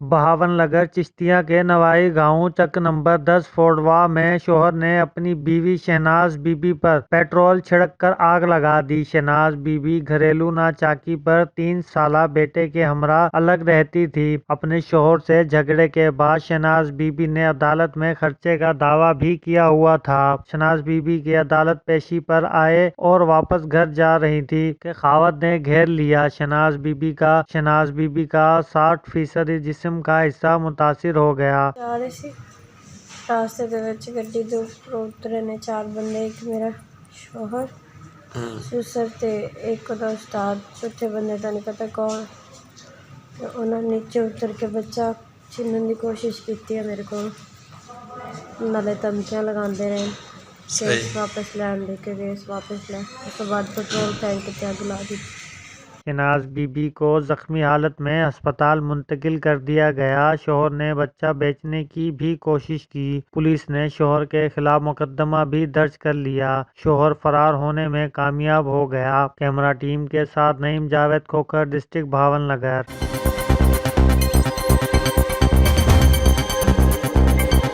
بہاون نگر چشتیہ کے نوائی گاؤں چک نمبر 10 فوڈوا میں شوہر نے اپنی بیوی شہناز بی بی پر پیٹرول چھڑک کر آگ لگا دی۔ شہناز بی بی گھریلو ناچاکی پر 3 سالہ بیٹے کے ہمراہ الگ رہتی تھی۔ اپنے شوہر سے جھگڑے کے بعد شہناز بی بی نے عدالت میں خرچے کا دعویٰ بھی کیا ہوا تھا۔ شہناز بی بی کی عدالت پیشی پر آئے اور واپس گھر جا رہی تھی کہ خاوند نے گھیر لیا۔ شہناز بی بی کا 60% جسم کا حصہ متاثر ہو گیا۔ راستے دے وچ گڈی دے اوپروں اترے نے 4 بندے، ایک میرا شوہر سسر تے ایک دا استاد، چوتھے بندے دا نہیں پتہ کون۔ انہاں نیچے اتر کے بچہ چھینن دی کوشش کیتی ہے میرے کو، نالے دھمکیاں لگاندے رہے، کیس واپس لین دے کے کیس واپس لے، اس تو بعد پیٹرول ٹینک تے اگ لا دی۔ شہناز بی بی کو زخمی حالت میں ہسپتال منتقل کر دیا گیا۔ شوہر نے بچہ بیچنے کی بھی کوشش کی۔ پولیس نے شوہر کے خلاف مقدمہ بھی درج کر لیا۔ شوہر فرار ہونے میں کامیاب ہو گیا۔ کیمرہ ٹیم کے ساتھ نعیم جاوید کھوکھر، ڈسٹرکٹ بھاون نگر۔